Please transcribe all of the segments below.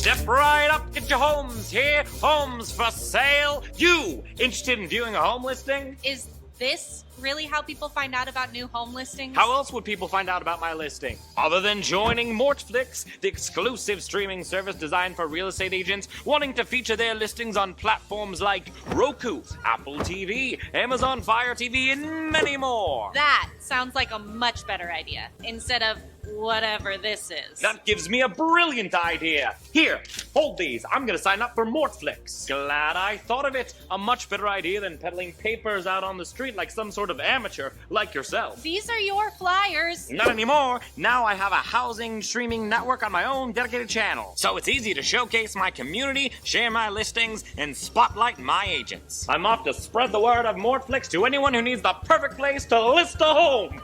Step right up, get your homes here. Homes for sale. You interested in viewing a home listing? Is this really how people find out about new home listings? How else would people find out about my listing? Other than joining Mortflix, the exclusive streaming service designed for real estate agents wanting to feature their listings on platforms like Roku, Apple TV, Amazon Fire TV, and many more. That sounds like a much better idea, instead of whatever this is. That gives me a brilliant idea. Here, hold these. I'm gonna sign up for Mortflix. Glad I thought of it. A much better idea than peddling papers out on the street like some sort of amateur like yourself. These are your flyers. Not anymore. Now I have a housing streaming network on my own dedicated channel. So it's easy to showcase my community, share my listings, and spotlight my agents. I'm off to spread the word of Mortflix to anyone who needs the perfect place to list a home.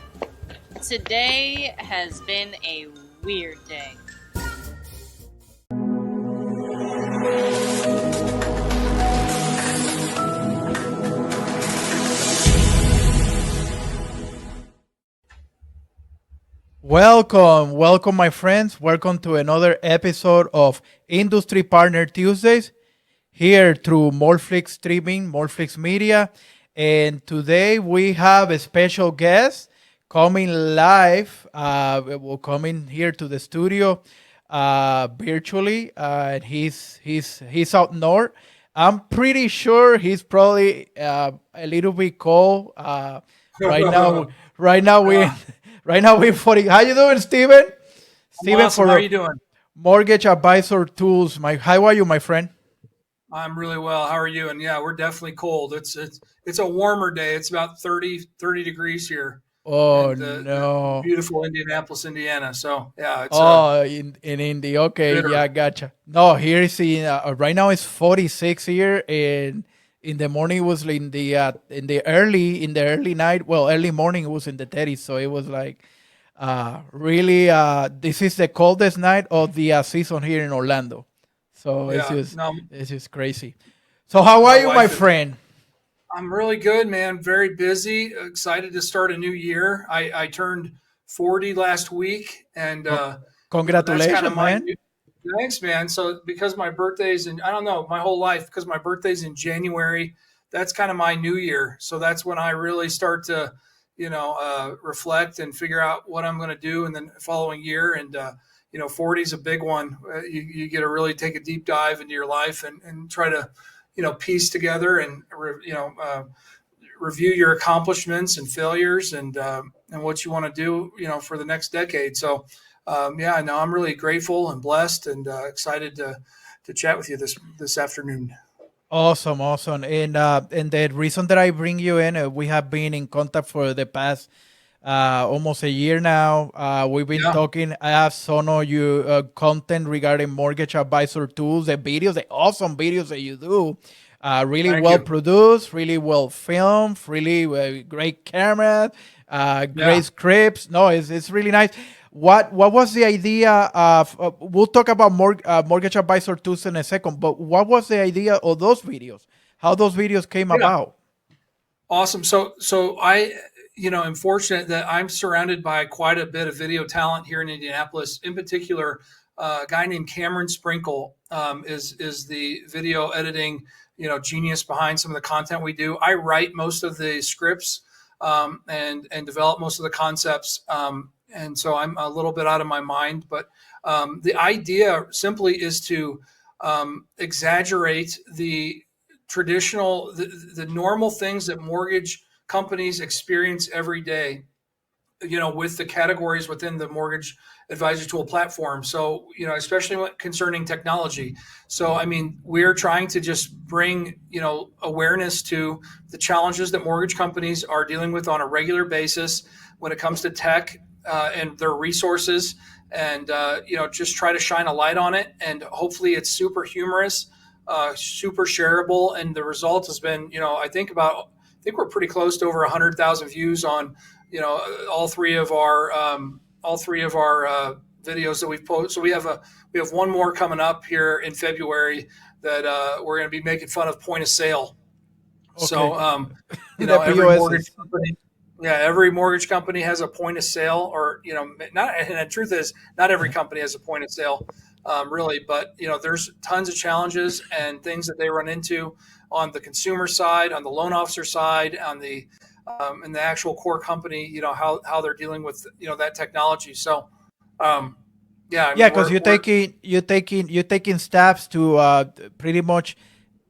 Today has been a weird day. Welcome, my friends. Welcome to another episode of Industry Partner Tuesdays here through Mortflix Streaming, Mortflix Media. And today we have a special guest coming live. Will coming here to the studio virtually. And he's out north. I'm pretty sure he's probably a little bit cold right now. Right now we're 40. How you doing, Steven? Steven, awesome. How are you doing? Mortgage Advisor Tools. How are you, my friend? I'm really well. How are you? And yeah, we're definitely cold. It's a warmer day. It's about 30 degrees here. Oh, no. Beautiful Indianapolis, Indiana. So yeah. It's in Indy. Okay, bitter. Yeah, gotcha. No, here is right now it's 46 here, and in the morning it was in the early night. Well, early morning it was in the 30s, so it was like really. This is the coldest night of the season here in Orlando. So yeah, it's just crazy. So how are you, my friend? I'm really good, man. Very busy. Excited to start a new year. I turned 40 last week, and congratulations, man. Thanks, man. So because my birthday's my whole life, because my birthday's in January, that's kind of my new year. So that's when I really start to, reflect and figure out what I'm going to do in the following year. And, 40 is a big one. You get to really take a deep dive into your life and try to, piece together and, review your accomplishments and failures and what you want to do, for the next decade. So, I'm really grateful and blessed and excited to chat with you this afternoon. Awesome. And the reason that I bring you in, we have been in contact for the past almost a year now. We've been talking. I have some of your content regarding mortgage advisor tools, the awesome videos that you do. Really well produced, really well filmed, really great camera, great scripts. No, it's really nice. What was the idea of? We'll talk about mortgage advisor tools in a second. But what was the idea of those videos? How those videos came about? Awesome. So I, am fortunate that I'm surrounded by quite a bit of video talent here in Indianapolis. In particular, a guy named Cameron Sprinkle is the video editing, genius behind some of the content we do. I write most of the scripts and develop most of the concepts. And so I'm a little bit out of my mind, but the idea simply is to exaggerate the traditional, the normal things that mortgage companies experience every day, with the categories within the mortgage advisor tool platform. So, especially concerning technology. So, we're trying to just bring, awareness to the challenges that mortgage companies are dealing with on a regular basis when it comes to tech and their resources, and just try to shine a light on it. And hopefully it's super humorous, super shareable. And the result has been, I think we're pretty close to over 100,000 views on, all three of our videos that we've posted. So we have one more coming up here in February that we're going to be making fun of point of sale. Okay. So every mortgage company has a point of sale, or not. And the truth is, not every company has a point of sale. really. But there's tons of challenges and things that they run into on the consumer side, on the loan officer side, on the in the actual core company. How they're dealing with that technology. So, um, yeah, I Yeah, mean because you're taking steps to pretty much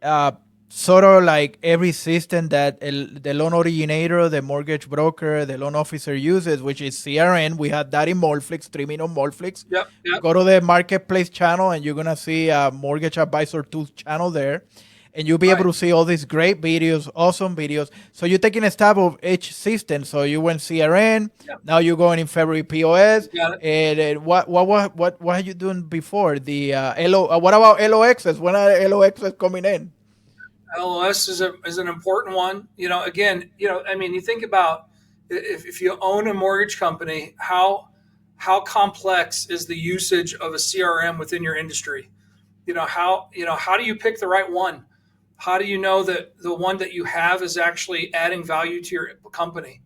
uh, sort of like every system that the loan originator, the mortgage broker, the loan officer uses, which is CRN. We have that in Mortflix, streaming on Mortflix. yep, yep, Go to the marketplace channel and you're gonna see a mortgage advisor tools channel there, and you'll be able right. to see all these great videos, awesome videos. So you're taking a stab of each system. So you went CRN, Yep, now you're going in February POS, you got it. and what are you doing before the LO? What about LOXs? When are LOXs coming in? LOS is an important one. Again, I mean, you think about if you own a mortgage company, how complex is the usage of a CRM within your industry? How do you pick the right one? How do you know that the one that you have is actually adding value to your company?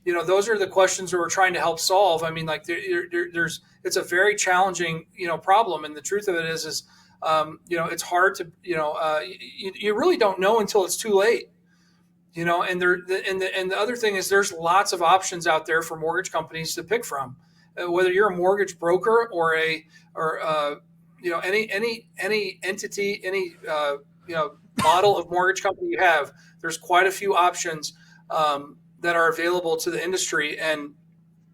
Those are the questions that we're trying to help solve. I mean, like there's it's a very challenging problem, and the truth of it is it's hard to you really don't know until it's too late. And the other thing is there's lots of options out there for mortgage companies to pick from, whether you're a mortgage broker or any entity, any model of mortgage company you have. There's quite a few options that are available to the industry, and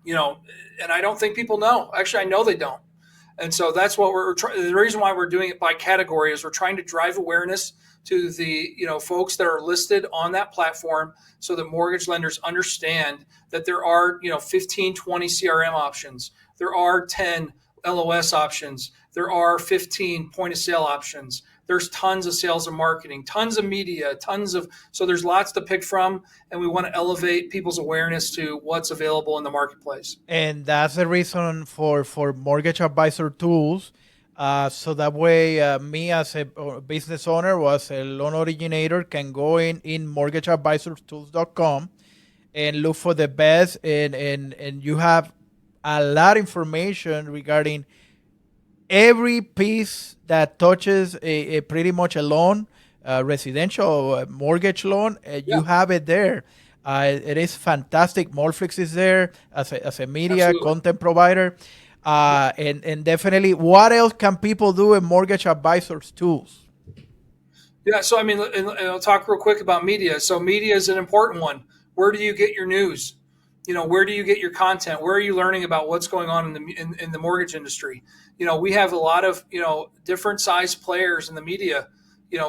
I don't think people know. Actually, I know they don't. And so that's what we're trying. The reason why we're doing it by category is we're trying to drive awareness to the folks that are listed on that platform, so that mortgage lenders understand that there are 15, 20 CRM options, there are 10 LOS options, there are 15 point of sale options. There's tons of sales and marketing, tons of media, so there's lots to pick from, and we want to elevate people's awareness to what's available in the marketplace. And that's the reason for mortgage advisor tools. So that way, me as a business owner or as a loan originator can go in mortgageadvisorstools.com and look for the best, and you have a lot of information regarding every piece that touches a pretty much a loan, residential mortgage loan. You Yeah, have it there. It is fantastic. Mortflix is there as a media absolutely. content provider. And definitely, what else can people do in mortgage advisors tools? Yeah, so I mean, and I'll talk real quick about media. So media is an important one. Where do you get your news? Where do you get your content? Where are you learning about what's going on in the mortgage industry? We have a lot of different size players in the media.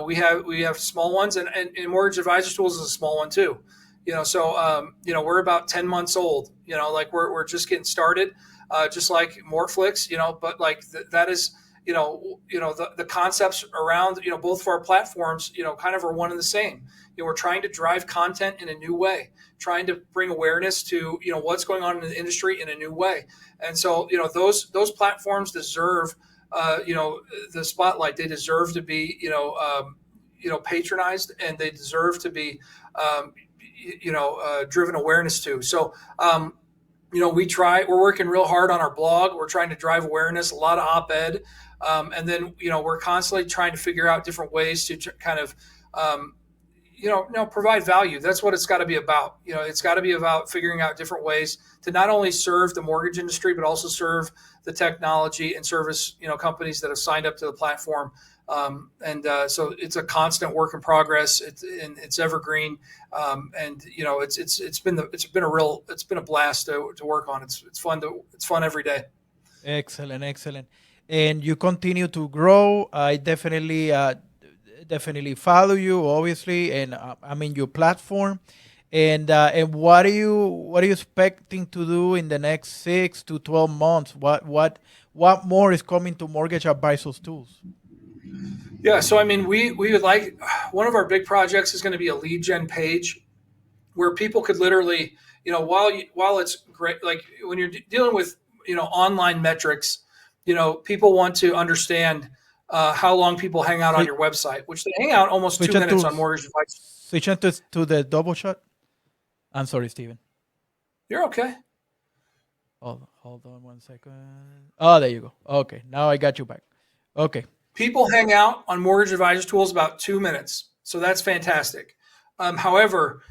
We have small ones, and Mortgage Advisor Tools is a small one too. We're about 10 months old. Like we're just getting started, just like Mortflix. But like that is the concepts around both of our platforms kind of are one and the same. We're trying to drive content in a new way, trying to bring awareness to what's going on in the industry in a new way. And so those platforms deserve the spotlight. They deserve to be patronized, and they deserve to be driven awareness to. So we're working real hard on our blog. We're trying to drive awareness, a lot of op-ed. And then, we're constantly trying to figure out different ways to kind of, provide value. That's what it's got to be about. It's got to be about figuring out different ways to not only serve the mortgage industry, but also serve the technology and service, companies that have signed up to the platform. So it's a constant work in progress. It's evergreen. It's been a blast to work on. It's fun every day. Excellent, excellent. And you continue to grow. I definitely follow you, obviously, and I mean your platform. And what are you expecting to do in the next 6 to 12 months? What more is coming to Mortgage Advisors Tools? Yeah. So, I mean, we would like, one of our big projects is going to be a lead gen page where people could literally, while it's great, like when you're dealing with, online metrics, people want to understand how long people hang out on Switch, your website, which they hang out almost two switch on minutes to on Mortgage Advice. switch on to the double shot. I'm sorry, Steven. You're okay. Hold on 1 second. Oh, there you go. Okay, now I got you back. Okay. People hang out on Mortgage Advisor Tools about 2 minutes, so that's fantastic. However,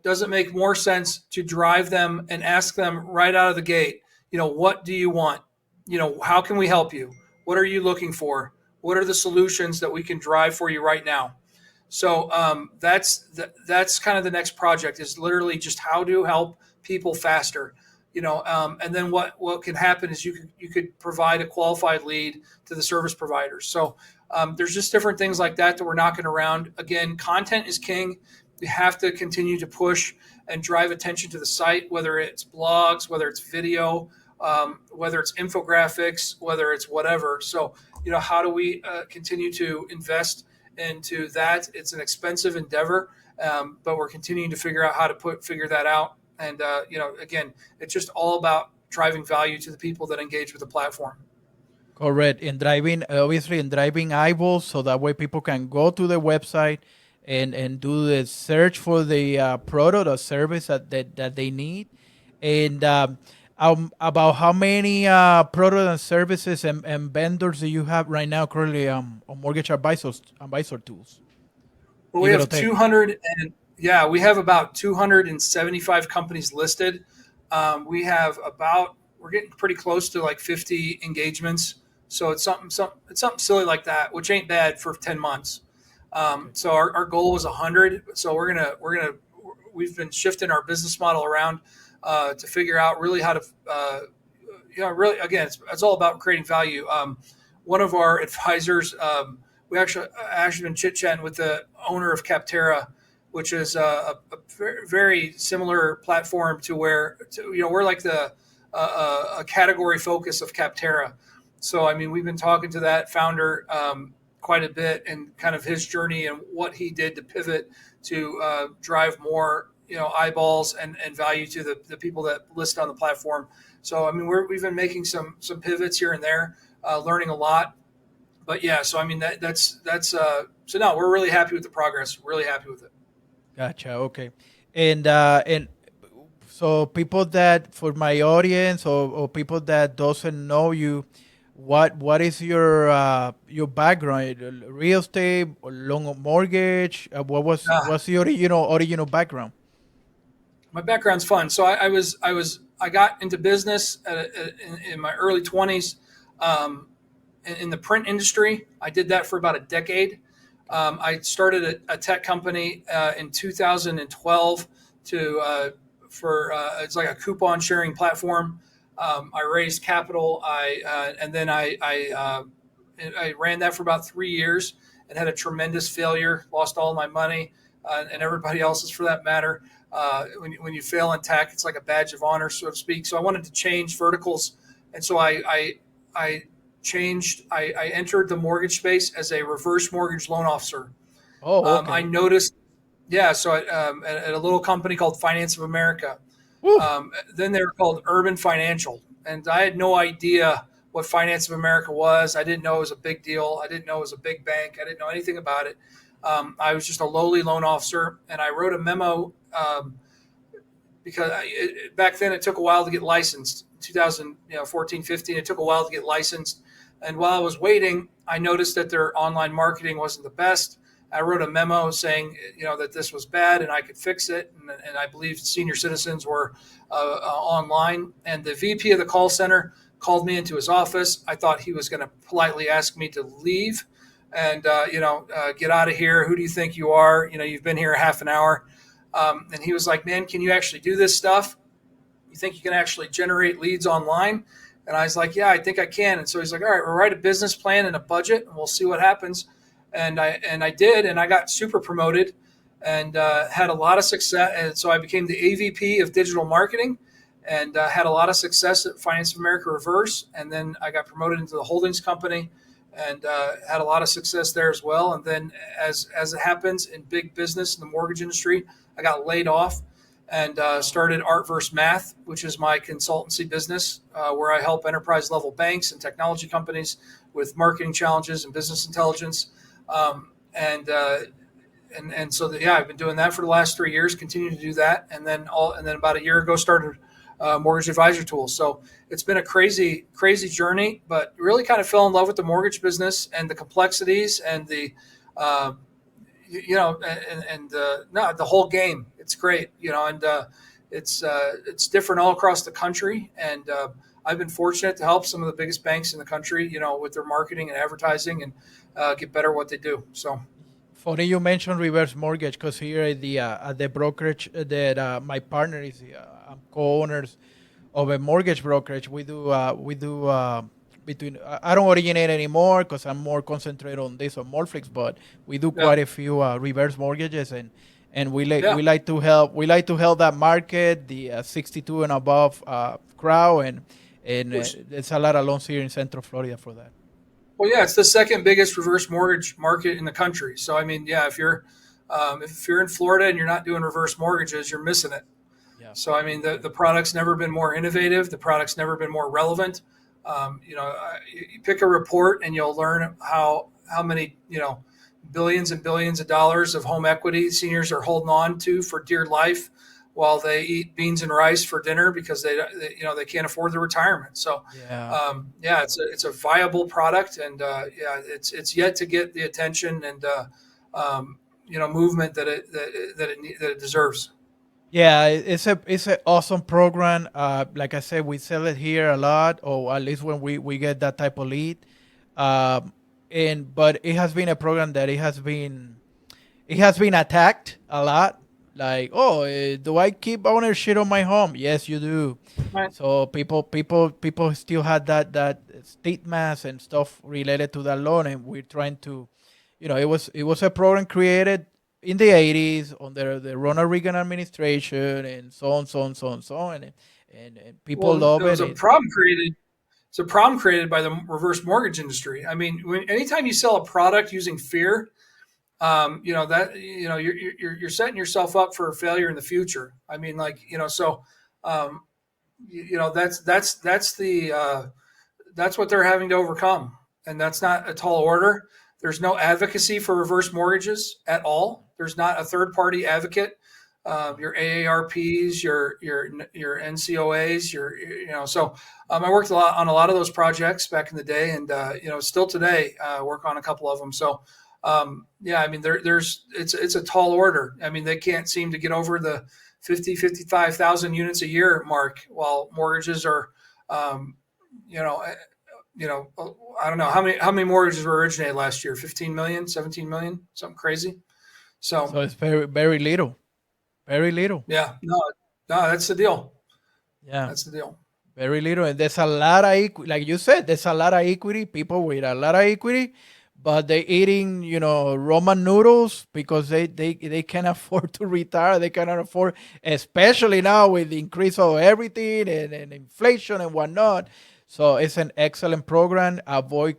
does it make more sense to drive them and ask them right out of the gate, what do you want? How can we help you? What are you looking for? What are the solutions that we can drive for you right now? So that's kind of the next project, is literally just how to help people faster. And then what can happen is you could provide a qualified lead to the service providers. So there's just different things like that we're knocking around. Again, content is king. You have to continue to push and drive attention to the site, whether it's blogs, whether it's video, whether it's infographics, whether it's whatever. So, how do we continue to invest into that? It's an expensive endeavor, but we're continuing to figure out how to figure that out. And, again, it's just all about driving value to the people that engage with the platform. Correct. And driving eyeballs, so that way people can go to the website and do the search for the product or service that they need. And about how many products and services and vendors do you have right now currently on Mortgage Advisor Tools? Well, we have 200 and we have about 275 companies listed. We're getting pretty close to like 50 engagements. So it's something silly like that, which ain't bad for 10 months. So our goal was 100. So we've been shifting our business model around to figure out really how to, really, again, it's all about creating value. One of our advisors, we actually been chit-chatting with the owner of Capterra, which is a very similar platform to where we're like a category focus of Capterra. So, I mean, we've been talking to that founder quite a bit, and kind of his journey and what he did to pivot to drive more, eyeballs and value to the people that list on the platform. So, I mean, we've been making some pivots here and there, learning a lot. But yeah, so I mean, so no, we're really happy with the progress. Really happy with it. Gotcha. Okay. And so people that, for my audience, or people that doesn't know you, what is your background? Real estate, or long mortgage? What's the original background? My background's fun. So I got into business in my early 20s, in the print industry. I did that for about a decade. I started a tech company in 2012 it's like a coupon sharing platform. I raised capital. And then I ran that for about 3 years and had a tremendous failure. Lost all my money, and everybody else's for that matter. When you fail in tech, it's like a badge of honor, so to speak. So I wanted to change verticals, and so I entered the mortgage space as a reverse mortgage loan officer. Oh, okay. I noticed, so at a little company called Finance of America. Then they were called Urban Financial, and I had no idea what Finance of America was. I didn't know it was a big deal. I didn't know it was a big bank. I didn't know anything about it. I was just a lowly loan officer, and I wrote a memo because back then it took a while to get licensed. 2014, 15, it took a while to get licensed. And while I was waiting, I noticed that their online marketing wasn't the best. I wrote a memo saying, that this was bad and I could fix it. And I believe senior citizens were online. And the VP of the call center called me into his office. I thought he was going to politely ask me to leave and, get out of here. Who do you think you are? You've been here a half an hour. And he was like, man, can you actually do this stuff? You think you can actually generate leads online? And I was like, yeah, I think I can. And so he's like, all right, we'll write a business plan and a budget and we'll see what happens. And I did, and I got super promoted and had a lot of success. And so I became the AVP of digital marketing and had a lot of success at Finance of America Reverse. And then I got promoted into the holdings company and had a lot of success there as well. And then as it happens in big business in the mortgage industry, I got laid off and started Art vs. Math, which is my consultancy business, where I help enterprise level banks and technology companies with marketing challenges and business intelligence. And so I've been doing that for the last 3 years, continue to do that. And then about a year ago, started mortgage advisor tools. So it's been a crazy, crazy journey, but really kind of fell in love with the mortgage business and the complexities and the, no, the whole game. It's great, and it's different all across the country. And I've been fortunate to help some of the biggest banks in the country, with their marketing and advertising and get better at what they do. So. Funny you mentioned reverse mortgage because here at the brokerage that my partner is, I'm co-owners of a mortgage brokerage. We do between. I don't originate anymore because I'm more concentrated on this on Mortflix, but we do quite a few reverse mortgages, and we like to help that market, the 62 and above crowd, and there's a lot of loans here in Central Florida for that. Well, yeah, it's the second biggest reverse mortgage market in the country. So, I mean, yeah, if you're in Florida and you're not doing reverse mortgages, you're missing it. Yeah. So, I mean, the product's never been more innovative. The product's never been more relevant. You pick a report and you'll learn how many, billions and billions of dollars of home equity seniors are holding on to for dear life, while they eat beans and rice for dinner because they can't afford the retirement. So it's a viable product, and it's yet to get the attention and movement that it deserves. Yeah, it's an awesome program. Like I said, we sell it here a lot, or at least when we get that type of lead. But it has been a program that it has been attacked a lot. Like, do I keep ownership on my home? Yes, you do. Right. So people still had that stigmas and stuff related to that loan, and we're trying to, it was a program created in the 80s under the Ronald Reagan administration, and so on, and people love it. It was a problem created. It's a problem created by the reverse mortgage industry. I mean, anytime you sell a product using fear, you're setting yourself up for failure in the future. I mean, that's what they're having to overcome, and that's not a tall order. There's no advocacy for reverse mortgages at all. There's not a third party advocate. Your AARPs, your NCOAs, So I worked on a lot of those projects back in the day, and still today work on a couple of them. So. I mean, it's a tall order. I mean, they can't seem to get over the 55,000 units a year mark, while mortgages are, I don't know how many mortgages were originated last year, 15 million, 17 million, something crazy. So it's very, very little, very little. Yeah, no, that's the deal. Yeah, that's the deal. Very little. And there's a lot of equity, like you said, there's a lot of equity, people with a lot of equity, but they're eating, ramen noodles because they can't afford to retire. They cannot afford, especially now with the increase of everything and inflation and whatnot. So it's an excellent program. Avoid,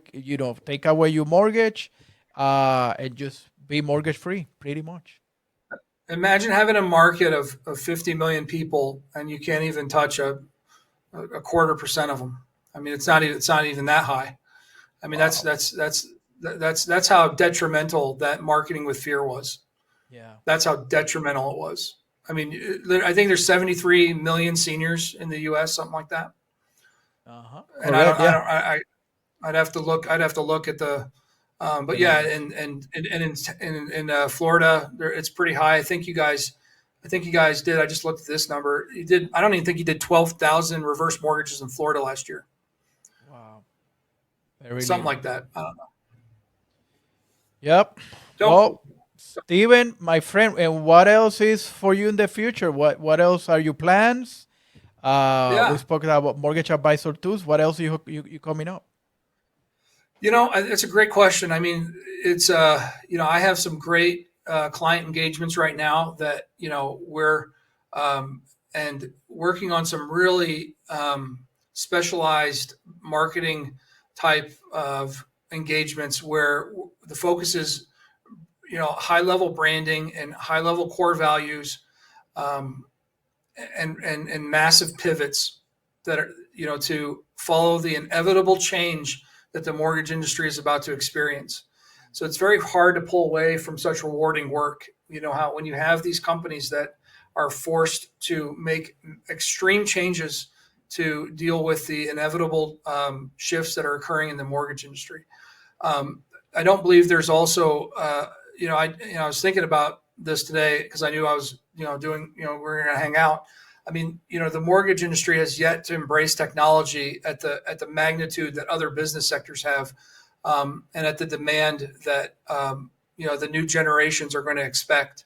take away your mortgage and just be mortgage free, pretty much. Imagine having a market of 50 million people and you can't even touch a 0.25% of them. I mean, it's not even that high. I mean, wow. That's how detrimental that marketing with fear was. Yeah. That's how detrimental it was. I mean, I think there's 73 million seniors in the U.S., something like that. Uh-huh. And I'd have to look at the, but yeah, and in Florida, it's pretty high. I think you guys did. I just looked at this number. You did. I don't even think you did 12,000 reverse mortgages in Florida last year. Wow. Something like that. I don't know. Yep. Well, Steven, my friend, and what else is for you in the future? What else are your plans? We spoke about mortgage advisor tools. What else you coming up? It's a great question. I mean, it's I have some great client engagements right now that we're and working on some really specialized marketing type of engagements where the focus is high level branding and high level core values and massive pivots that are to follow the inevitable change that the mortgage industry is about to experience. So it's very hard to pull away from such rewarding work. How when you have these companies that are forced to make extreme changes to deal with the inevitable shifts that are occurring in the mortgage industry. I don't believe there's also, I was thinking about this today because I knew I was, doing, we're going to hang out. I mean, the mortgage industry has yet to embrace technology at the magnitude that other business sectors have, and at the demand that the new generations are going to expect.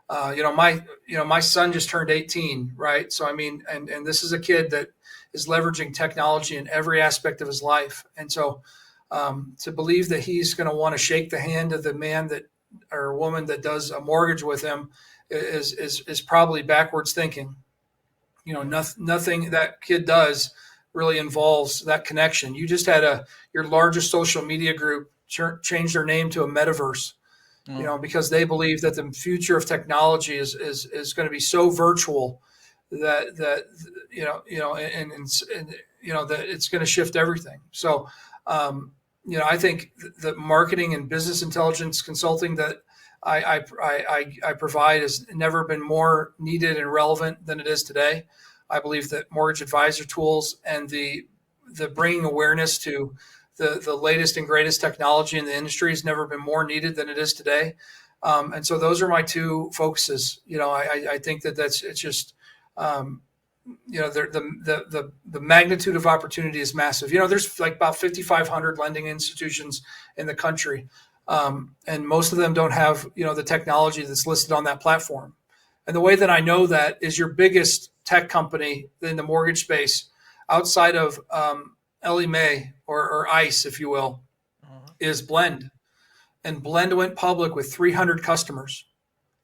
My son just turned 18, right? So I mean, and this is a kid that is leveraging technology in every aspect of his life, and so to believe that he's going to want to shake the hand of the man that or woman that does a mortgage with him is probably backwards thinking. Nothing that kid does really involves that connection. You just had your largest social media group change their name to a metaverse, because they believe that the future of technology is going to be so virtual that that it's going to shift everything. So, I think the marketing and business intelligence consulting that I provide has never been more needed and relevant than it is today. I believe that mortgage advisor tools and the bringing awareness to the latest and greatest technology in the industry has never been more needed than it is today. And so those are my two focuses. I think it's just, the magnitude of opportunity is massive. There's like about 5,500 lending institutions in the country. And most of them don't have, the technology that's listed on that platform. And the way that I know that is your biggest tech company in the mortgage space outside of Ellie Mae or ICE, if you will, is Blend. And Blend went public with 300 customers.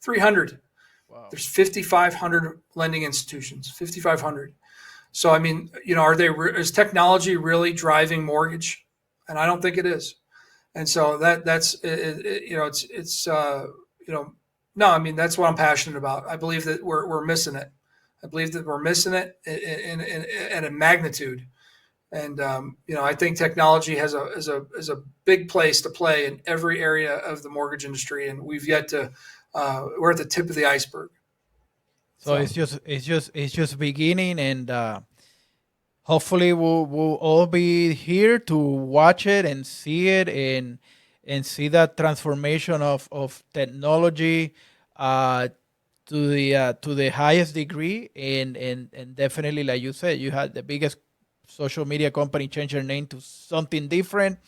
300. Wow. There's 5,500 lending institutions, 5,500. So, I mean, is technology really driving mortgage? And I don't think it is. And so no, I mean, that's what I'm passionate about. I believe that we're missing it. I believe that we're missing it in a magnitude. And, I think technology is a big place to play in every area of the mortgage industry. And we've yet to, we're at the tip of the iceberg. So it's just beginning, and hopefully we'll all be here to watch it and see it and see that transformation of technology to the highest degree, and definitely, like you said, you had the biggest social media company change their name to something different.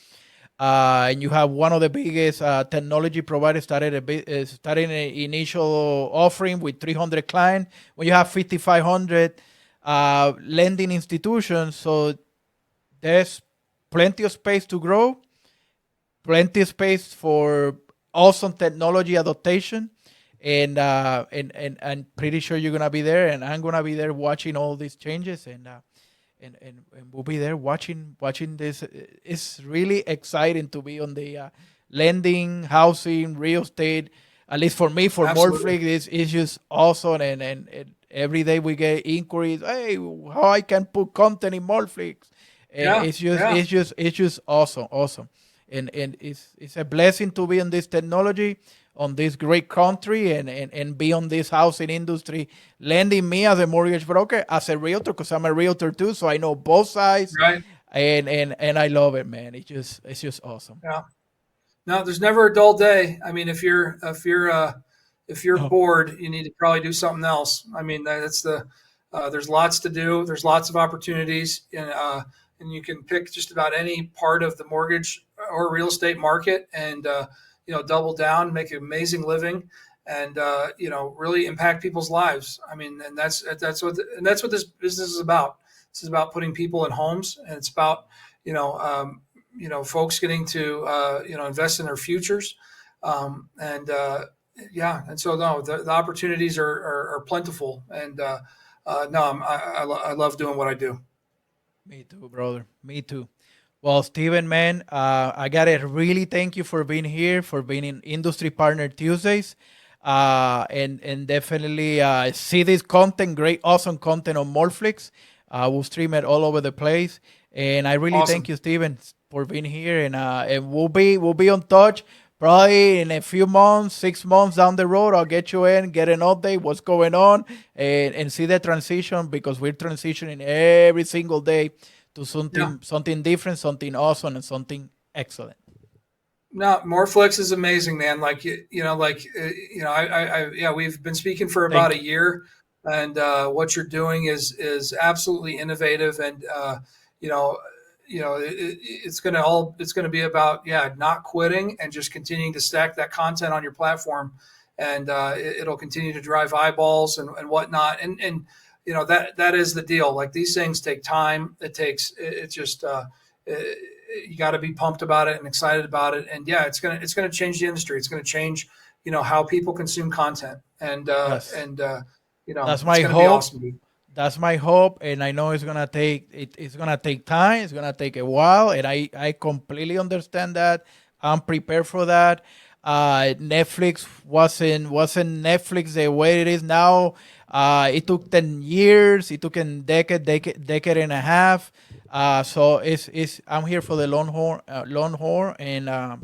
And you have one of the biggest technology providers starting an initial offering with 300 clients. When you have 5,500 lending institutions, so there's plenty of space to grow, plenty of space for awesome technology adaptation, and I'm pretty sure you're gonna be there, and I'm gonna be there watching all these changes, and we'll be there watching this. It's really exciting to be on the lending, housing, real estate. At least for me, for Mortflix, it's just awesome. And every day we get inquiries. Hey, how I can put content in Mortflix? And it's just awesome. And it's a blessing to be in this technology, on this great country, and be on this housing industry, lending me as a mortgage broker, as a realtor, because I'm a realtor too, so I know both sides. Right. And I love it, man. It's just awesome. Yeah. No, there's never a dull day. I mean, if you're bored, you need to probably do something else. I mean, there's lots to do. There's lots of opportunities, and you can pick just about any part of the mortgage or real estate market, and double down, make an amazing living, and really impact people's lives. I mean, and that's what this business is about. This is about putting people in homes, and it's about folks getting to invest in their futures, and so no, the opportunities are plentiful, and I love doing what I do. Me too, brother. Me too. Well, Steven, man, I gotta really thank you for being here, for being in Industry Partner Tuesdays, and definitely see this content, great, awesome content on Mortflix. We'll stream it all over the place, and I really thank you, Steven, for being here, and we'll be on touch. probably in a few months, 6 months down the road, I'll get you in, get an update, what's going on, and see the transition, because we're transitioning every single day to Yeah. something different, something awesome, and something excellent. No, Mortflix is amazing, man. Like yeah, we've been speaking for about Thank a year, and what you're doing is absolutely innovative, and you know, it's gonna be about not quitting and just continuing to stack that content on your platform, and it'll continue to drive eyeballs and whatnot, and that is the deal. Like these things take time. It just you got to be pumped about it and excited about it. And yeah, it's gonna change the industry. It's gonna change how people consume content. And Yes, that's it's my gonna be hope. awesome, dude. That's my hope, and I know it's gonna take time. It's gonna take a while, and I completely understand that. I'm prepared for that. Netflix wasn't Netflix the way it is now. It took 10 years. It took a decade and a half. So it's I'm here for the long haul, and I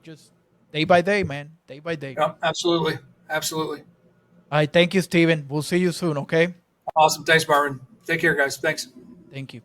just day by day, man, day by day. Yeah, absolutely, absolutely. I thank you, Steven. We'll see you soon. Okay. Awesome. Thanks, Marvin. Take care, guys. Thanks. Thank you.